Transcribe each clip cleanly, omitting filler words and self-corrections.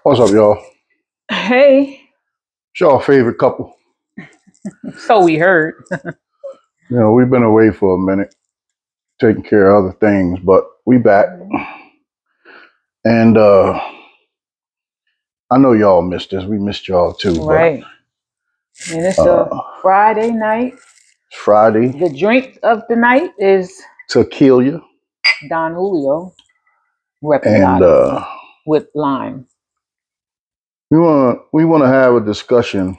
What's up, y'all? Hey, It's y'all favorite couple. so we heard. We've been away for a minute, taking care of other things, but we back. Mhm. And I know y'all missed us. We missed y'all too, but Right. And it's a uh, Friday night. it's Friday. The drink of the night is Tequila, Don Julio and Reposado with lime. we wanna have a discussion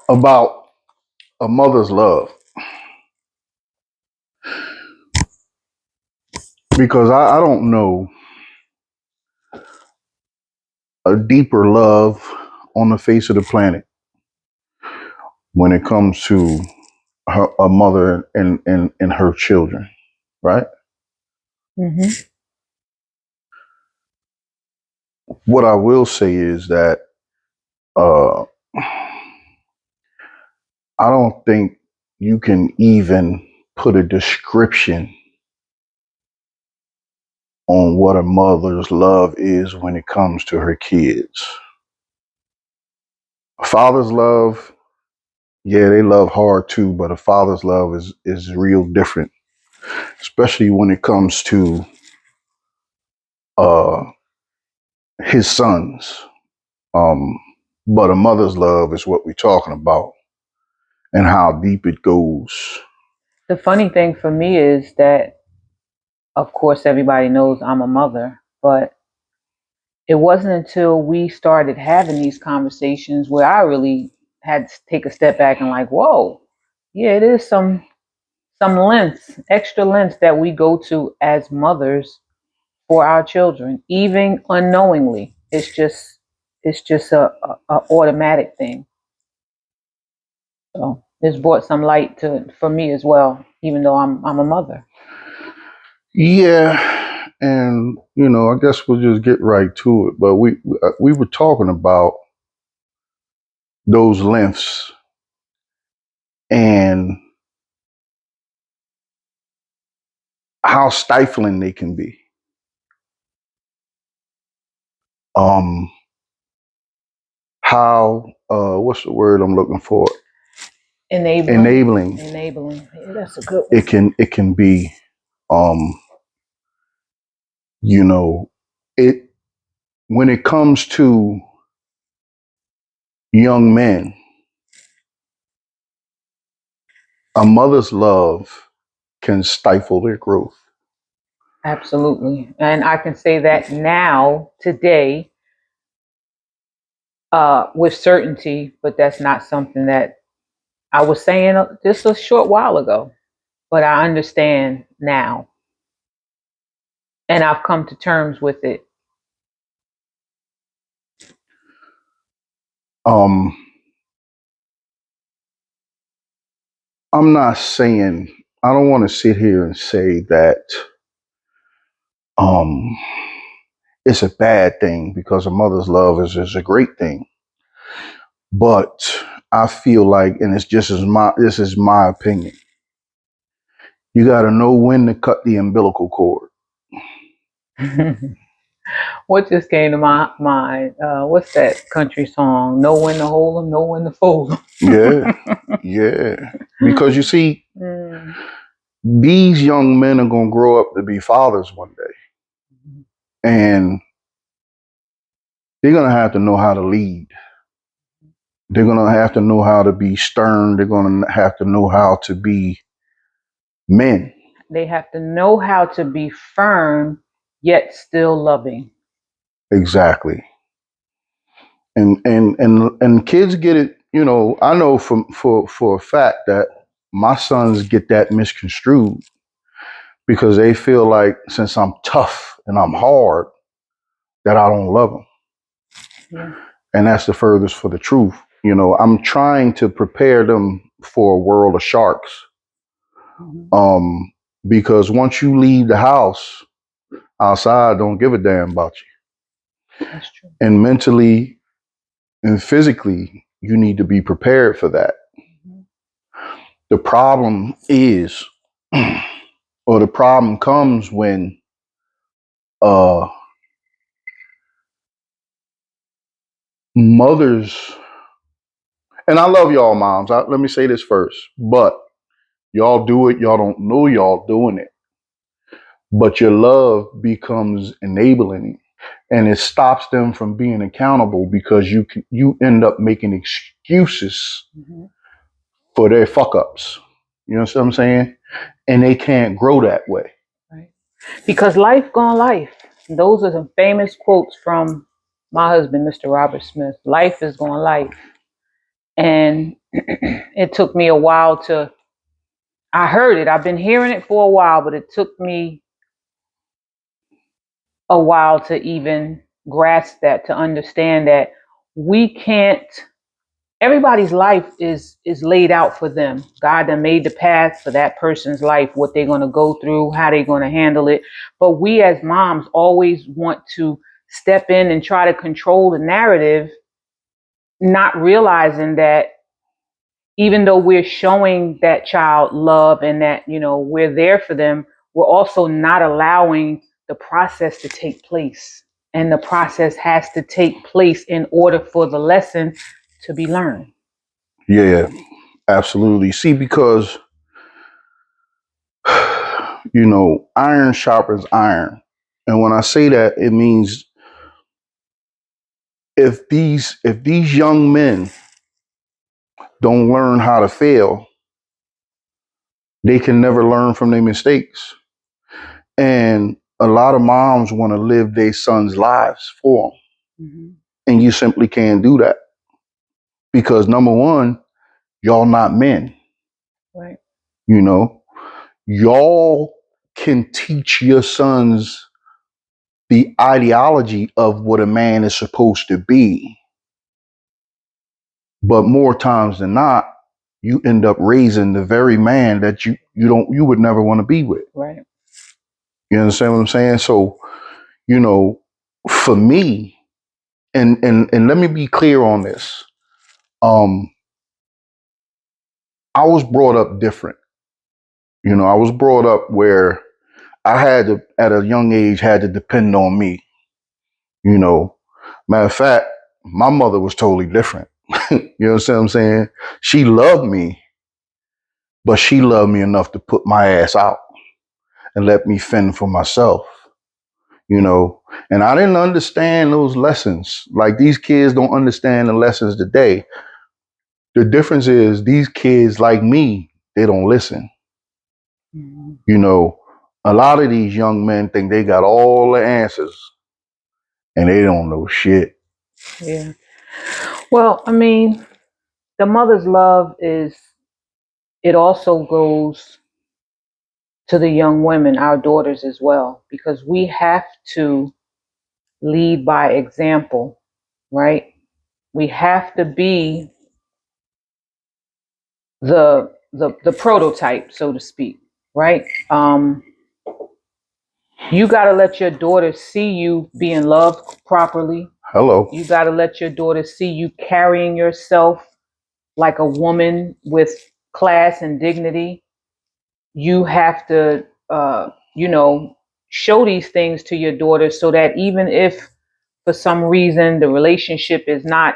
about a mother's love because I don't know a deeper love on the face of the planet when it comes to a mother and her children, right? Hmm. What I will say is that uh, I don't think you can even put a description on what a mother's love is when it comes to her kids. A father's love, yeah, they love hard too, but a father's love is real different, especially when it comes to uh, his sons. Um, but a mother's love is what we're talking about and how deep it goes. The funny thing for me is that, of course, everybody knows I'm a mother, but it wasn't until we started having these conversations where I really had to take a step back and like, whoa, yeah, it is some lengths, extra lengths that we go to as mothers for our children, even unknowingly. It's just a automatic thing. So it's brought some light to for me as well, even though I'm a mother. Yeah, and I guess we'll just get right to it. But we were talking about those lengths and how stifling they can be. Um, how what's the word I'm looking for? Enabling, Enabling. enabling. Yeah, that's a good It one. can be. Um, you know, it when it comes to young men, a mother's love can stifle their growth. Absolutely, and I can say that now, today, with certainty. But that's not something that I was saying just a short while ago. But I understand now, and I've come to terms with it. Um, I'm not saying I don't want to sit here and say that um, it's a bad thing because a mother's love is a great thing. But I feel like, and it's just as my this is my opinion. You got to know when to cut the umbilical cord. What just came to my mind? What's that country song? Know when to hold 'em, know when to fold 'em. Yeah, yeah. Because you see, Mm. these young men are gonna grow up to be fathers one day, and they're gonna have to know how to lead. They're gonna have to know how to be stern. They're gonna have to know how to be men. They have to know how to be firm yet still loving. Exactly. And kids get it. I know for a fact that my sons get that misconstrued because they feel like since I'm tough and I'm hard that I don't love them, Yeah. and that's the furthest for the truth. I'm trying to prepare them for a world of sharks. Mhm. Um, because once you leave the house, outside don't give a damn about you, That's true. and mentally and physically, you need to be prepared for that. Mhm. The problem is, or the problem comes when uh, mothers, and I love y'all moms. Let me say this first, but y'all do it. Y'all don't know y'all doing it, but your love becomes enabling, and it stops them from being accountable because you end up making excuses Mm-hmm. for their fuck ups. You know what I'm saying? And they can't grow that way. Right. Because life gone life. Those are some famous quotes from my husband, Mr. Robert Smith. Life is going life. And it took me a while I heard it. I've been hearing it for a while, but it took me a while to even grasp that, to understand that we can't, everybody's life is laid out for them. God done made the path for that person's life, what they're going to go through, how they're going to handle it. But we as moms always want to step in and try to control the narrative, not realizing that even though we're showing that child love and that, we're there for them, we're also not allowing the process to take place. And the process has to take place in order for the lesson to be learned. Yeah, absolutely. See, because iron sharpens iron. And when I say that, it means if these young men don't learn how to fail, they can never learn from their mistakes. And a lot of moms want to live their sons' lives for them. Mm-hmm. And you simply can't do that. Because number one, y'all not men. Right. You know, y'all can teach your sons the ideology of what a man is supposed to be. But more times than not, you end up raising the very man that you would never want to be with. Right. You understand what I'm saying? So, you know, for me, and let me be clear on this. I was brought up different. I was brought up where I had to, at a young age, had to depend on me. You know, matter of fact, my mother was totally different. You know what I'm saying? She loved me, but she loved me enough to put my ass out and let me fend for myself. And I didn't understand those lessons. Like these kids don't understand the lessons today. The difference is these kids, like me, they don't listen. Mm-hmm. A lot of these young men think they got all the answers and they don't know shit. Yeah. Well, I mean, the mother's love it also goes to the young women, our daughters as well, because we have to lead by example, right? We have to be the prototype, so to speak, right? You got to let your daughter see you being loved properly. Hello. You got to let your daughter see you carrying yourself like a woman with class and dignity. You have to, show these things to your daughter so that even if for some reason the relationship is not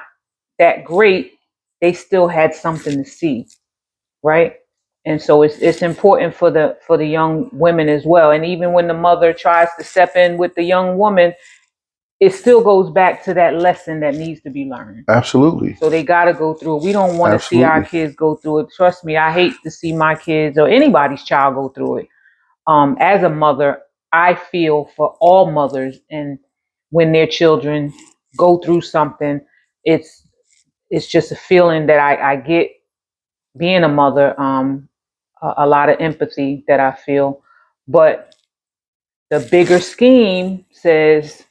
that great, they still had something to see, right? And so it's important for the young women as well. And even when the mother tries to step in with the young woman, it still goes back to that lesson that needs to be learned. Absolutely. So they got to go through it. We don't want to see our kids go through it. Trust me, I hate to see my kids or anybody's child go through it. As a mother, I feel for all mothers, and when their children go through something, it's just a feeling that I get being a mother. A lot of empathy that I feel, but the bigger scheme says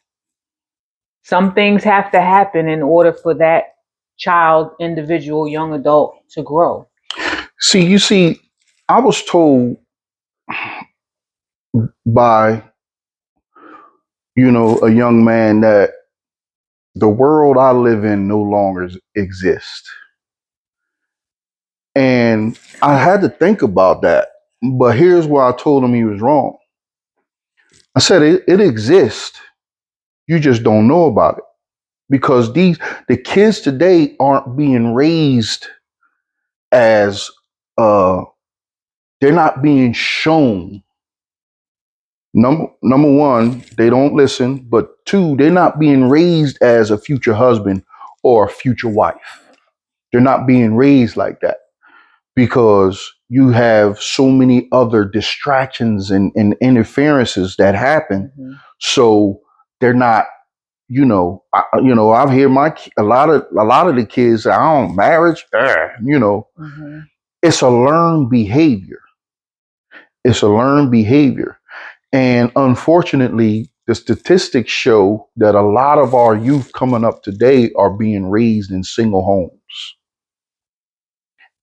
some things have to happen in order for that child, individual, young adult to grow. See, I was told by, a young man that the world I live in no longer exists. And I had to think about that. But here's where I told him he was wrong. I said it exists. You just don't know about it because the kids today aren't being raised as they're not being shown. Number one, they don't listen, but two, they're not being raised as a future husband or a future wife. They're not being raised like that because you have so many other distractions and interferences that happen. Mhm. So they're not, I've heard a lot of the kids say, "I don't marriage," Mhm. it's a learned behavior. It's a learned behavior. And unfortunately, the statistics show that a lot of our youth coming up today are being raised in single homes.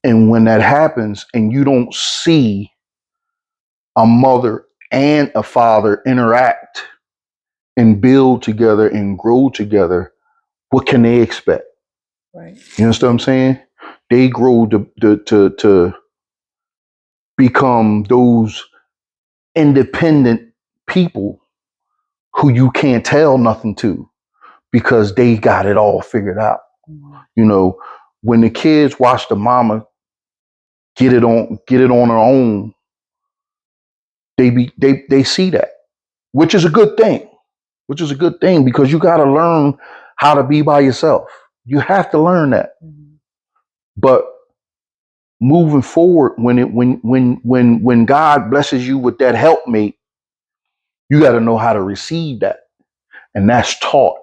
And when that happens and you don't see a mother and a father interact and build together and grow together, what can they expect? Right. You understand what I'm saying? They grow to become those independent people who you can't tell nothing to because they got it all figured out. Mhm. You know, when the kids watch the mama get it on her own, they see that, which is a good thing. Which is a good thing because you got to learn how to be by yourself. You have to learn that. Mhm. But moving forward, when God blesses you with that helpmate, you got to know how to receive that, and that's taught.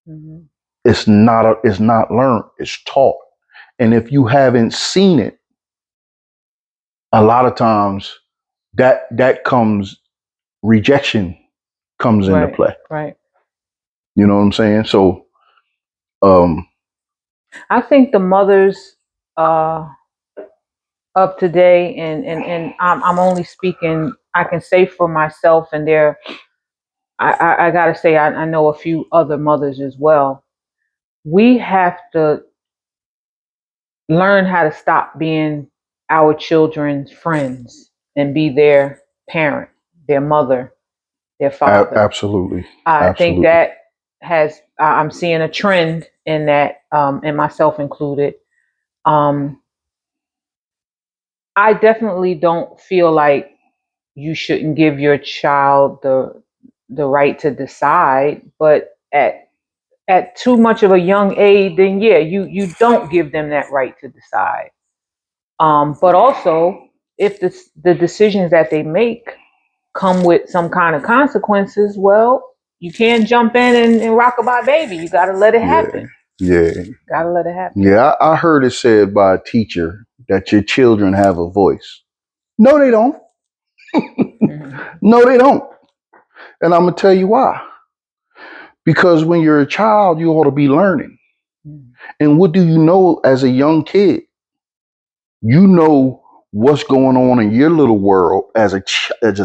Mhm. It's not learned. It's taught. And if you haven't seen it, a lot of times that comes rejection comes into Right. play. Right. You know what I'm saying? So um I think the mothers uh of today, and I'm only speaking. I can say for myself, and there. I gotta say I know a few other mothers as well. We have to learn how to stop being our children's friends and be their parent, their mother, their father. absolutely. I think Absolutely. that I'm seeing a trend in that, and myself included. Um, I definitely don't feel like you shouldn't give your child the right to decide, but at too much of a young age, then yeah, you don't give them that right to decide. But also, if the decisions that they make come with some kind of consequences, well, you can't jump in and rock about baby. You got to let it Yeah. happen. Yeah. Got to let it happen. Yeah. I heard it said by a teacher that your children have a voice. No, they don't. Mhm. No, they don't. And I'm gonna tell you why. Because when you're a child, you ought to be learning. Mhm. And what do you know as a young kid? You know what's going on in your little world as a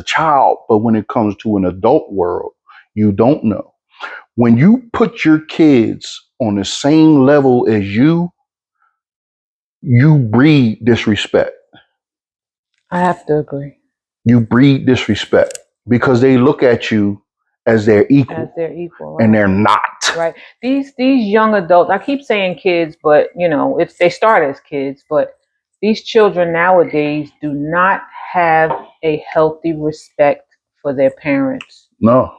child, but when it comes to an adult world, you don't know. When you put your kids on the same level as you breed disrespect. I have to agree. You breed disrespect because they look at you as their As equal, their equal, and right? they're not. Right. These young adults, I keep saying kids, but if they start as kids, but these children nowadays do not have a healthy respect for their parents. No.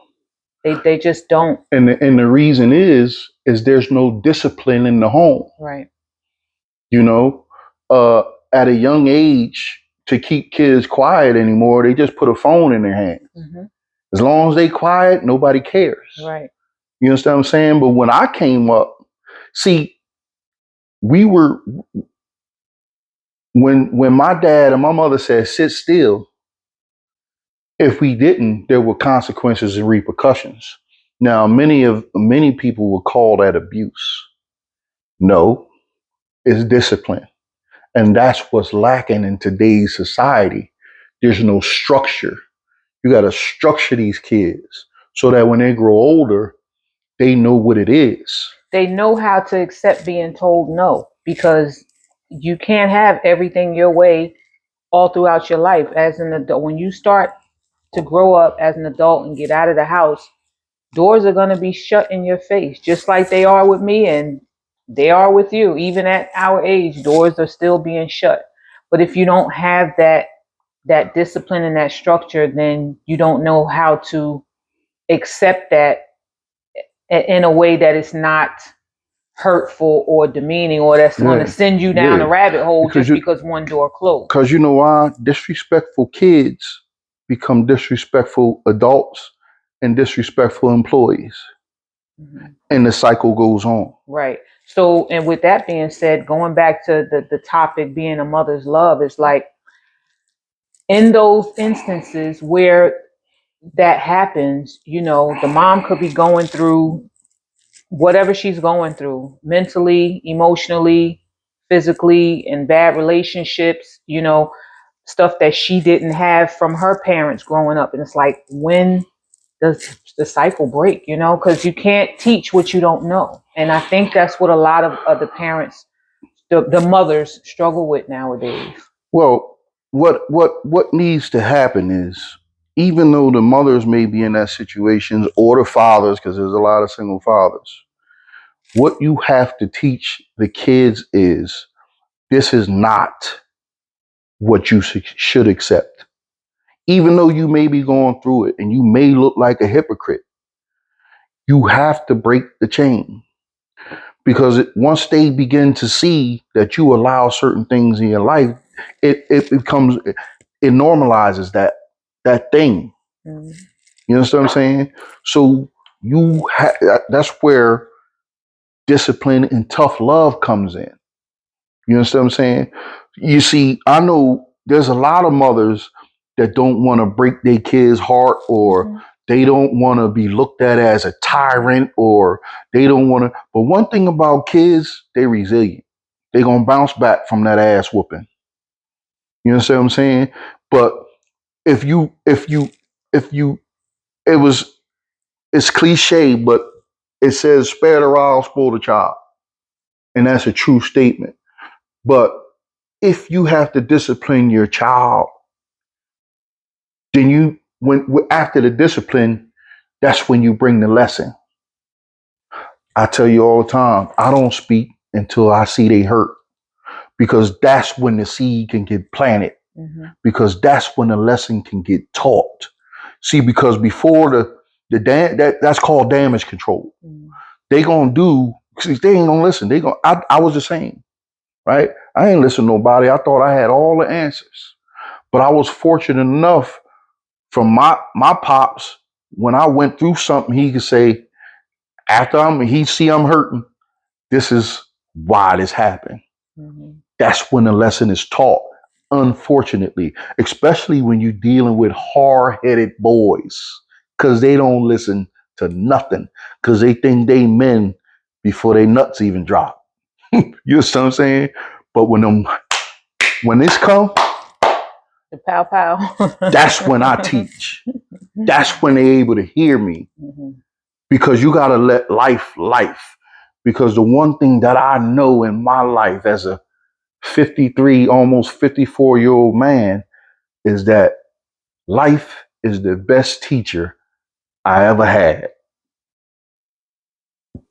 They just don't. And the reason is there's no discipline in the home. Right. You know, at a young age, to keep kids quiet anymore, they just put a phone in their hand. Hmm. As long as they quiet, nobody cares. Right. You understand what I'm saying? But when I came up, see, we were when my dad and my mother said sit still, if we didn't, there were consequences and repercussions. Now, many people will call that abuse. No, it's discipline. And that's what's lacking in today's society. There's no structure. You got to structure these kids so that when they grow older, they know what it is. They know how to accept being told no, because you can't have everything your way all throughout your life as an adult. When you start to grow up as an adult and get out of the house, doors are going to be shut in your face, just like they are with me and they are with you. Even at our age, doors are still being shut. But if you don't have that discipline and that structure, then you don't know how to accept that in a way that it's not hurtful or demeaning, or that's going to Yeah, send you down a yeah. rabbit hole Because just because one door closed. because you know why? Disrespectful kids become disrespectful adults and disrespectful employees, Mhm. and the cycle goes on. Right. So, and with that being said, going back to the topic being a mother's love, it's like in those instances where that happens, the mom could be going through whatever she's going through mentally, emotionally, physically, in bad relationships, stuff that she didn't have from her parents growing up. And it's like, when does the cycle break, because you can't teach what you don't know. And I think that's what a lot of the parents, the mothers struggle with nowadays. Well, what needs to happen is, even though the mothers may be in that situations, or the fathers, because there's a lot of single fathers, what you have to teach the kids is, this is not what you should accept. Even though you may be going through it and you may look like a hypocrite, you have to break the chain, because once they begin to see that you allow certain things in your life, it becomes, it normalizes that thing. Mm-hmm. You understand what I'm saying? So that's where discipline and tough love comes in. You understand what I'm saying? You see, I know there's a lot of mothers that don't want to break their kids' heart, or Mm-hmm. they don't want to be looked at as a tyrant, or they don't want to. But one thing about kids, they resilient. They gonna bounce back from that ass whooping. You understand what I'm saying? But if you, if you, it was, it's cliche, but it says spare the rod, spoil the child, and that's a true statement. But if you have to discipline your child, then when after the discipline, that's when you bring the lesson. I tell you all the time, I don't speak until I see they hurt, because that's when the seed can get planted, Mm-hmm. because that's when the lesson can get taught. See, because before that's called damage control. Mm-hmm. They gonna do, see, they ain't gonna listen. I was the same, right? I ain't listen to nobody. I thought I had all the answers. But I was fortunate enough from my pops, when I went through something, he could say, after he see I'm hurting, this is why this happened. Mm-hmm. That's when the lesson is taught. Unfortunately, especially when you're dealing with hard-headed boys, because they don't listen to nothing, because they think they men before they nuts even drop. You know what I'm saying? But when this come, The pow pow. that's when I teach. That's when they're able to hear me, Mm-hmm. because you got to let life. Because the one thing that I know in my life as a 53, almost 54-year-old man, is that life is the best teacher I ever had.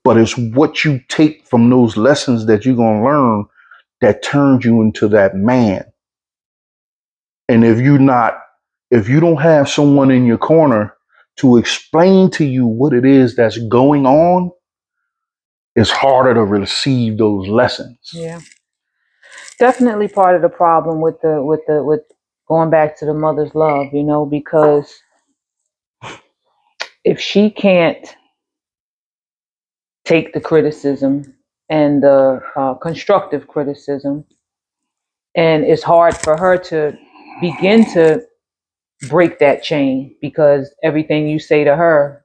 But it's what you take from those lessons that you're going to learn that turns you into that man. And if you don't have someone in your corner to explain to you what it is that's going on, it's harder to receive those lessons. Yeah, definitely part of the problem with going back to the mother's love, because if she can't take the criticism and the constructive criticism, and it's hard for her to begin to break that chain, because everything you say to her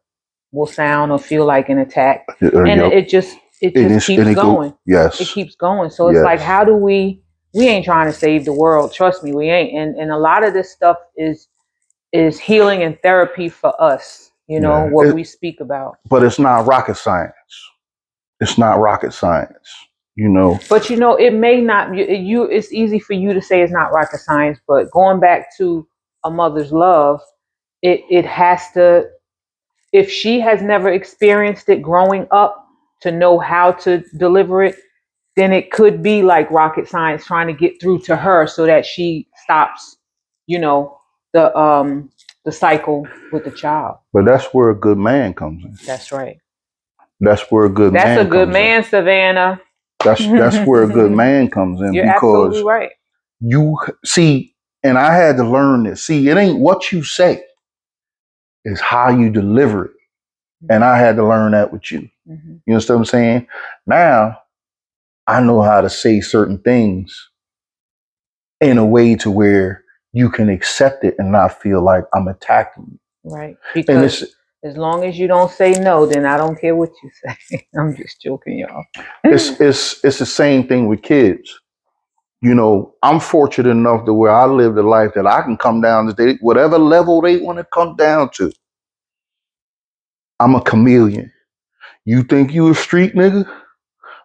will sound or feel like an attack, and Yep. it just keeps going. It Yes. keeps going. So it's like, Yes. how do we ain't trying to save the world, trust me, we ain't. And a lot of this stuff is healing and therapy for us, Yeah. what we speak about. But it's not rocket science. It's not rocket science. You know. But it may not, it's easy for you to say it's not rocket science, but going back to a mother's love, it has to, if she has never experienced it growing up to know how to deliver it, then it could be like rocket science trying to get through to her so that she stops, you know, the cycle with the child. But that's where a good man comes in. That's right. That's where a good That's man a good comes man, Savannah. in. That's where a good man comes in, You're because absolutely right. you see, and I had to learn this. See, it ain't what you say, it's how you deliver it. And I had to learn that with you. Mm-hmm. You understand what I'm saying? Now I know how to say certain things in a way to where you can accept it and not feel like I'm attacking you. Right. And Because as long as you don't say no, then I don't care what you say. I'm just joking, y'all. it's the same thing with kids. You know, I'm fortunate enough to where I live the life that I can come down to whatever level they want to come down to. I'm a chameleon. You think you a street nigga?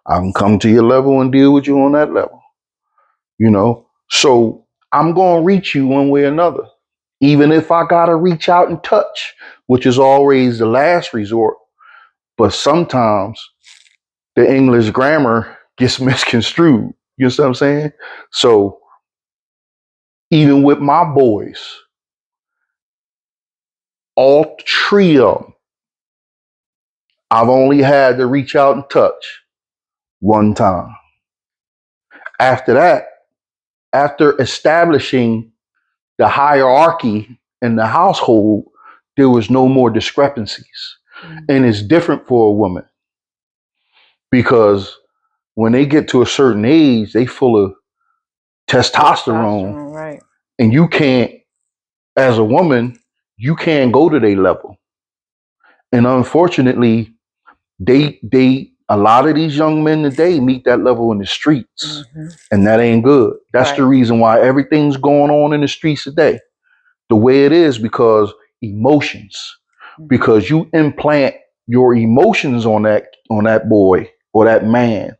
I can come to your level and deal with you on that level. You know, so I'm gonna reach you one way or another, even if I gotta reach out and touch, which is always the last resort. But sometimes the English grammar gets misconstrued. You know what I'm saying? So even with my boys, all three of them, I've only had to reach out and touch one time. After that, after establishing the hierarchy in the household, there was no more discrepancies. Mm-hmm. And it's different for a woman because when they get to a certain age, they full of testosterone, right? And you can't, as a woman, you can't go to their level. And unfortunately, they a lot of these young men today meet that level in the streets, and that ain't good. That's right. The reason why everything's going on in the streets today the way it is, because emotions, because you implant your emotions on that boy or that man,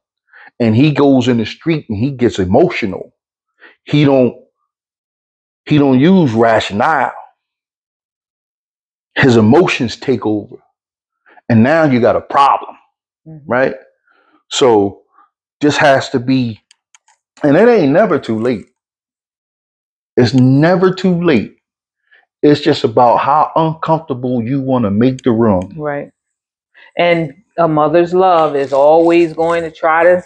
and he goes in the street and he gets emotional. He don't use rationale. His emotions take over, and now you got a problem, right? So this has to be, and it ain't never too late. It's never too late. It's just about how uncomfortable you want to make the room. Right. And a mother's love is always going to try to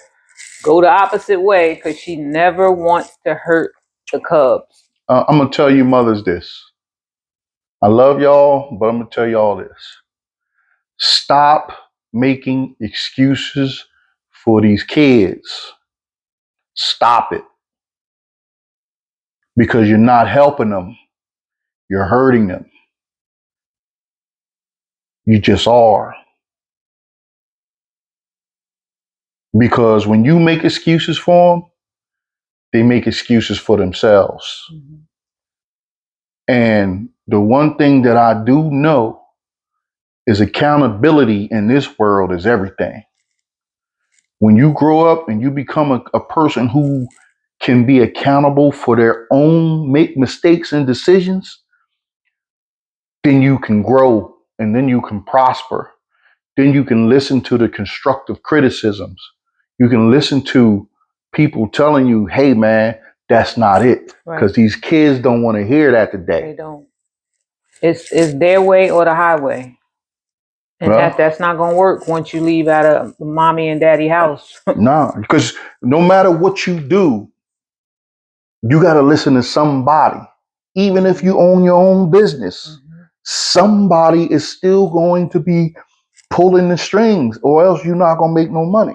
go the opposite way because she never wants to hurt the cubs. I'm going to tell you mothers this. I love y'all, but I'm going to tell y'all this. Stop making excuses for these kids. Stop it. Because you're not helping them. You're hurting them. You just are. Because when you make excuses for them, they make excuses for themselves. Mm-hmm. And the one thing that I do know is accountability in this world is everything. When you grow up and you become a person who can be accountable for their own make mistakes and decisions, then you can grow and then you can prosper. Then you can listen to the constructive criticisms. You can listen to people telling you, hey man, that's not it. Because these kids don't want to hear that today. They don't. It's their way or the highway. And that's not going to work once you leave out of mommy and daddy house. No, because no matter what you do, you got to listen to somebody. Even if you own your own business, somebody is still going to be pulling the strings, or else you're not going to make no money.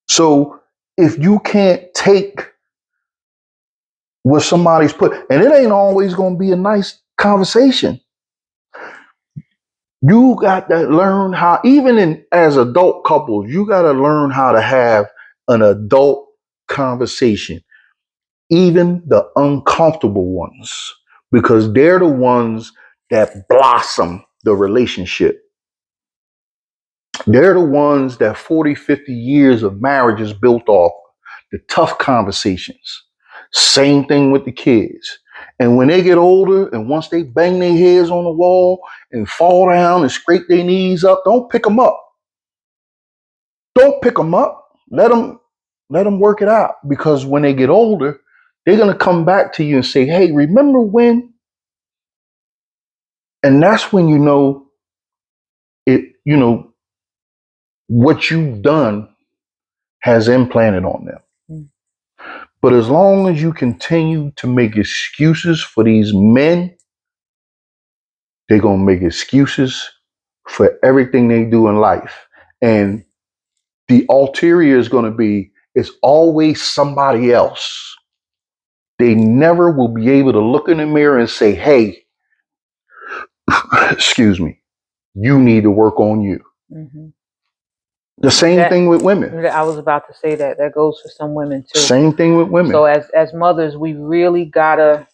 So if you can't take what somebody's put, and it ain't always going to be a nice conversation. You got to learn how, even as adult couples, you got to learn how to have an adult conversation, even the uncomfortable ones, because they're the ones that blossom the relationship. They're the ones that 40, 50 years of marriage is built off, the tough conversations. Same thing with the kids. And when they get older and once they bang their heads on the wall and fall down and scrape their knees up, don't pick them up. Don't pick them up. Let them work it out, because when they get older, they're going to come back to you and say, "Hey, remember when?" And that's when you know what you've done has implanted on them. Mm. But as long as you continue to make excuses for these men, they're going to make excuses for everything they do in life. And the ulterior is going to be, it's always somebody else. They never will be able to look in the mirror and say, "Hey, excuse me, you need to work on you." Mm-hmm. The same thing with women. I was about to say that goes for some women too. Same thing with women. So as mothers, we really gotta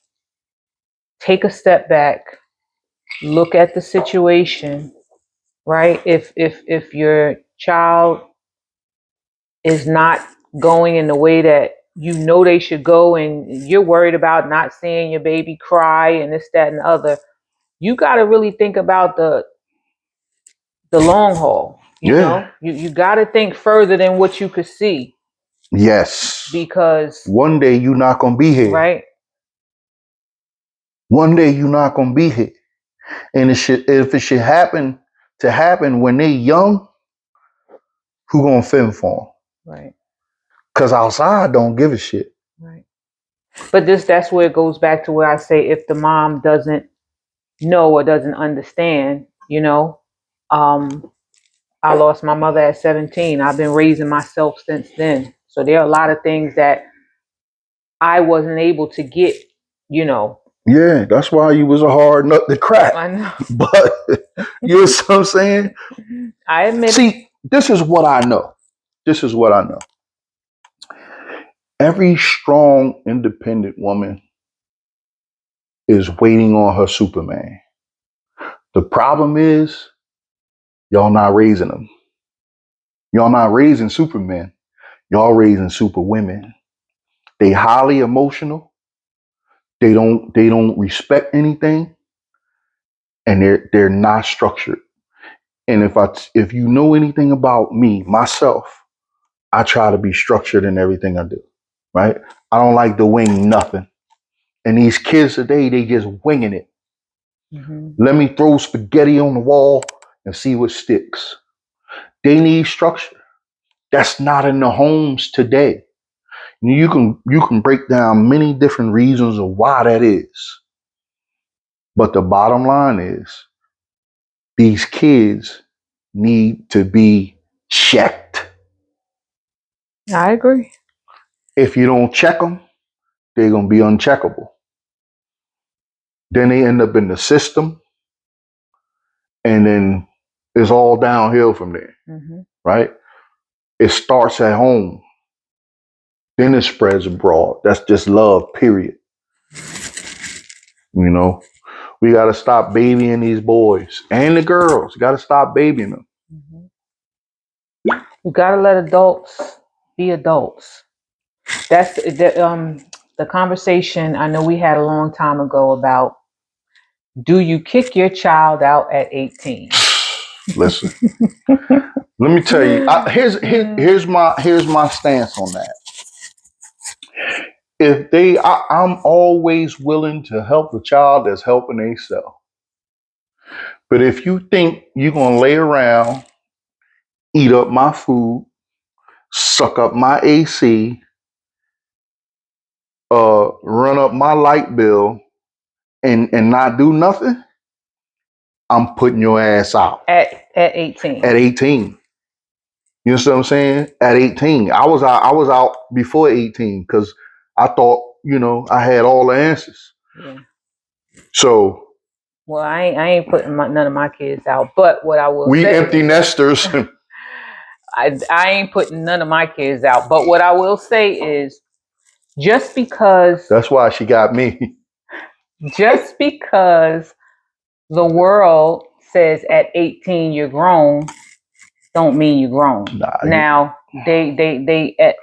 take a step back, look at the situation, right? If your child is not going in the way that you know they should go, and you're worried about not seeing your baby cry and this, that, and the other, you got to really think about the long haul. You know, you got to think further than what you could see. Yes. Because one day you're not going to be here. Right. One day you're not going to be here. And if it should happen when they young, who going to fend for them? Right. Because outside don't give a shit. Right. But that's where it goes back to where I say, if the mom doesn't know or doesn't understand, I lost my mother at 17. I've been raising myself since then. So there are a lot of things that I wasn't able to get, Yeah, that's why you was a hard nut to crack. I know. But you know what I'm saying? I admit. See, this is what I know. Every strong, independent woman is waiting on her Superman. The problem is, y'all not raising them. Y'all not raising Supermen. Y'all raising super women. They highly emotional. They don't respect anything, and they're not structured. And if you know anything about me, myself, I try to be structured in everything I do. Right? I don't like to wing nothing. And these kids today, they just winging it. Mm-hmm. Let me throw spaghetti on the wall and see what sticks. They need structure. That's not in the homes today. You can break down many different reasons of why that is. But the bottom line is, these kids need to be checked. I agree. If you don't check them, they're going to be uncheckable. Then they end up in the system, and then it's all downhill from there. Mm-hmm. Right? It starts at home. Then it spreads abroad. That's just love, period. We got to stop babying these boys and the girls. Got to stop babying them. Mm-hmm. You got to let adults be adults. That's the conversation I know we had a long time ago about, do you kick your child out at 18? Listen, let me tell you. Here's my stance on that. I'm always willing to help a child that's helping themselves. But if you think you're gonna lay around, eat up my food, suck up my AC, run up my light bill, and not do nothing, I'm putting your ass out. At 18. At 18. You know what I'm saying? At 18. I was out before 18 because I thought, I had all the answers. Yeah. So, well, I ain't putting none of my kids out. But what I will say, we empty nesters. I ain't putting none of my kids out. But what I will say is, just because That's why she got me. Just because the world says at 18 you're grown, don't mean you're grown. Nah, now the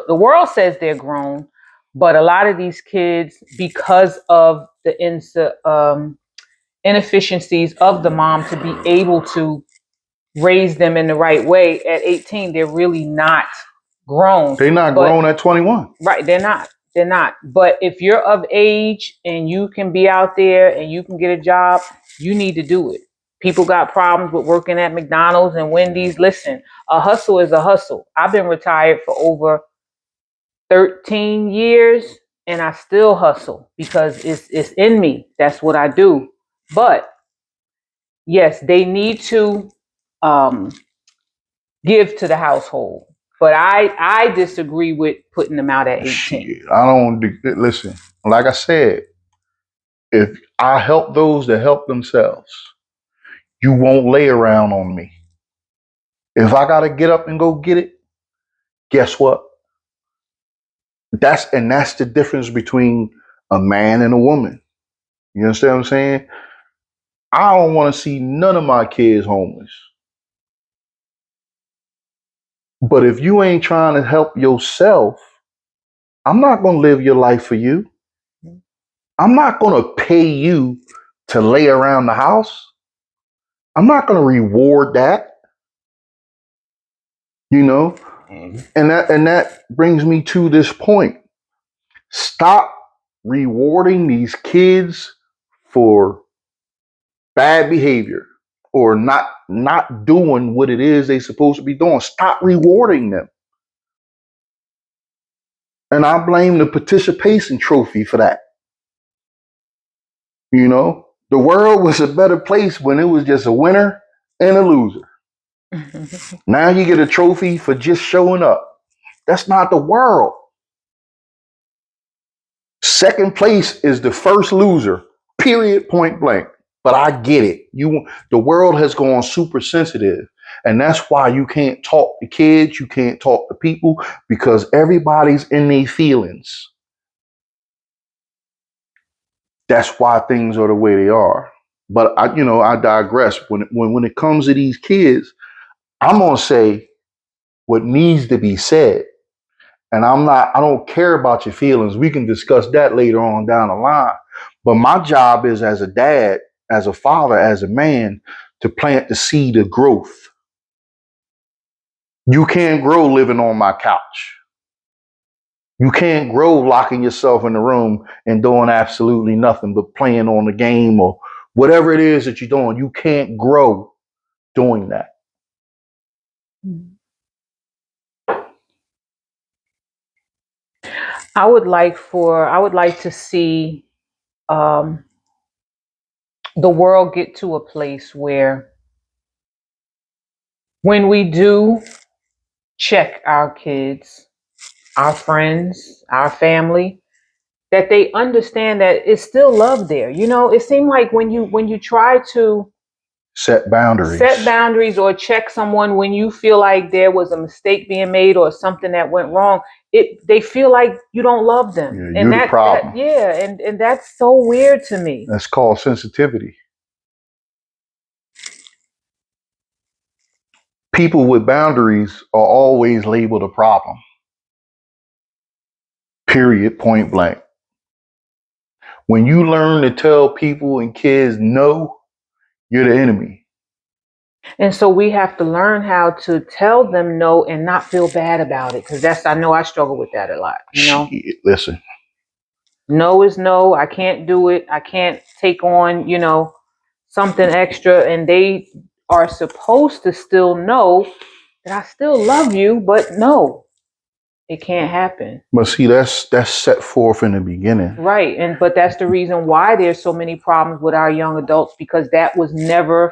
world says they're grown, But a lot of these kids, because of the inefficiencies of the mom to be able to raise them in the right way at 18, they're really not grown. They're not But grown at 21. right, they're not. They're not. But if you're of age and you can be out there and you can get a job, you need to do it. People got problems with working at McDonald's and Wendy's. Listen, a hustle is a hustle. I've been retired for over 13 years and I still hustle because it's in me. That's what I do. But yes, they need to um, give to the household. But I disagree with putting them out at 18. Shit, I don't listen. Like I said, if I help those that help themselves, you won't lay around on me. If I gotta get up and go get it, guess what? That's the difference between a man and a woman. You understand what I'm saying? I don't want to see none of my kids homeless. But if you ain't trying to help yourself, I'm not gonna live your life for you. I'm not gonna pay you to lay around the house. I'm not gonna reward that. You know, and that brings me to this point. Stop rewarding these kids for bad behavior or not doing what it is they supposed to be doing. Stop rewarding them. And I blame the participation trophy for that. You know, the world was a better place when it was just a winner and a loser. Now you get a trophy for just showing up. That's not the world. Second place is the first loser, period, point blank. But I get it. The world has gone super sensitive. And that's why you can't talk to kids, you can't talk to people, because everybody's in their feelings. That's why things are the way they are. But I digress. When it comes to these kids, I'm gonna say what needs to be said. And I don't care about your feelings. We can discuss that later on down the line. But my job is as a dad, as a father, as a man, to plant the seed of growth. You can't grow living on my couch. You can't grow locking yourself in the room and doing absolutely nothing but playing on the game or whatever it is that you're doing. You can't grow doing that. I would like to see um, the world get to a place where when we do check our kids, our friends, our family, that they understand that it's still love there. You know, it seemed like when you try to Set boundaries or check someone when you feel like there was a mistake being made or something that went wrong, they feel like you don't love them. Yeah, you're the problem. And that's so weird to me. That's called sensitivity. People with boundaries are always labeled a problem. Period, point blank. When you learn to tell people and kids no, you're the enemy. And so we have to learn how to tell them no and not feel bad about it. Because I know I struggle with that a lot. You know, Shit, listen, no is no. I can't do it. I can't take on, something extra. And they are supposed to still know that I still love you, but no, it can't happen. but see, that's set forth in the beginning. Right. But that's the reason why there's so many problems with our young adults, because that was never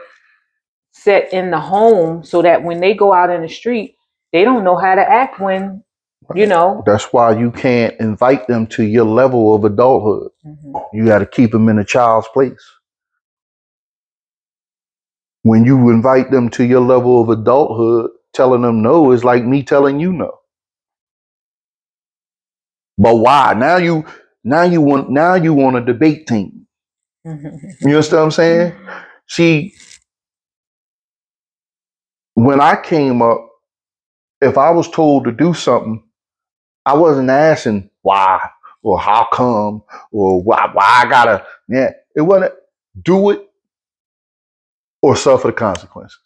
set in the home, so that when they go out in the street, they don't know how to act when, That's why you can't invite them to your level of adulthood. Mm-hmm. You got to keep them in a child's place. When you invite them to your level of adulthood, telling them no is like me telling you no. But why? Now you want a debate team. Mm-hmm. You understand what I'm saying? See, when I came up, if I was told to do something, I wasn't asking why or how come or why I gotta. Yeah, it wasn't do it or suffer the consequences.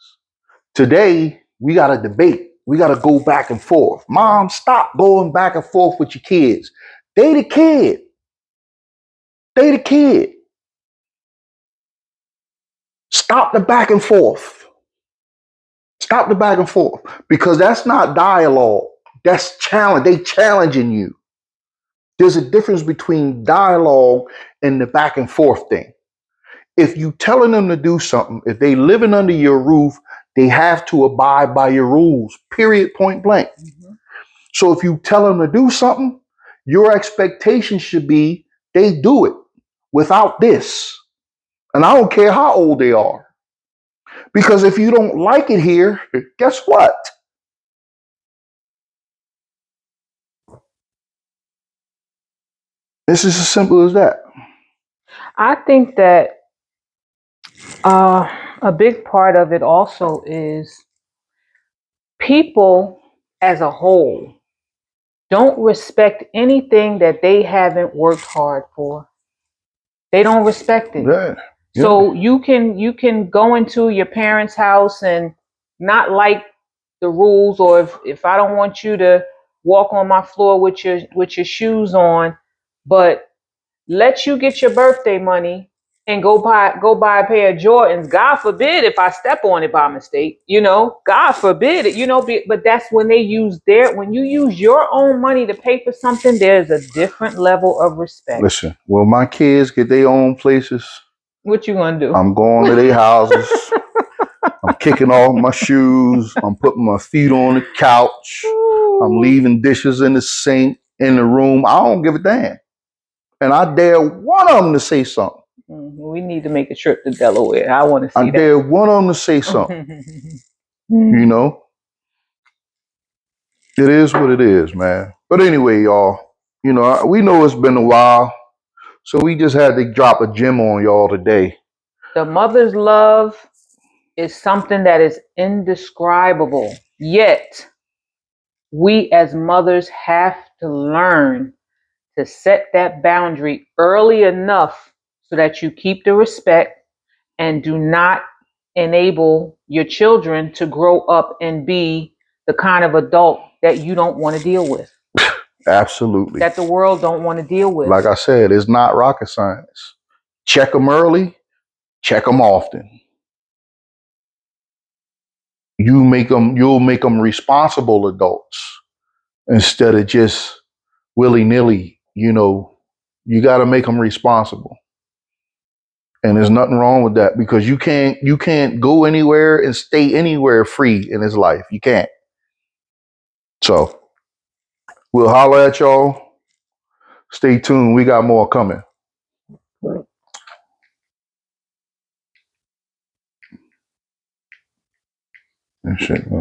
Today we got to debate. We got to go back and forth. Mom, stop going back and forth with your kids. They the kid. They the kid. Stop the back and forth. Stop the back and forth because that's not dialogue. That's challenge. They challenging you. There's a difference between dialogue and the back and forth thing. If you telling them to do something, if they living under your roof, they have to abide by your rules. Period. Point blank. Mm-hmm. So if you tell them to do something, your expectation should be they do it without this. And I don't care how old they are. Because if you don't like it here, guess what? This is as simple as that. I think that a big part of it also is people as a whole don't respect anything that they haven't worked hard for. They don't respect it. Yeah. So you can go into your parents' house and not like the rules, or if I don't want you to walk on my floor with your shoes on, but let you get your birthday money and go buy a pair of Jordans. God forbid if I step on it by mistake, God forbid it, but that's when when you use your own money to pay for something, there's a different level of respect. Listen, when my kids get their own places, what you gonna do? I'm going to their houses. I'm kicking off my shoes. I'm putting my feet on the couch. I'm leaving dishes in the sink, in the room. I don't give a damn. And I dare one of them to say something. We need to make a trip to Delaware. I want to see that. I dare one of them to say something. It is what it is, man. But anyway, y'all, we know it's been a while. So we just had to drop a gem on y'all today. The mother's love is something that is indescribable. Yet, we as mothers have to learn to set that boundary early enough so that you keep the respect and do not enable your children to grow up and be the kind of adult that you don't want to deal with. Absolutely. That the world don't want to deal with. Like I said, it's not rocket science. Check them early, check them often. You'll make them responsible adults instead of just willy-nilly. You got to make them responsible. And there's nothing wrong with that because you can't go anywhere and stay anywhere free in this life. You can't. So we'll holler at y'all. Stay tuned. We got more coming. That shit.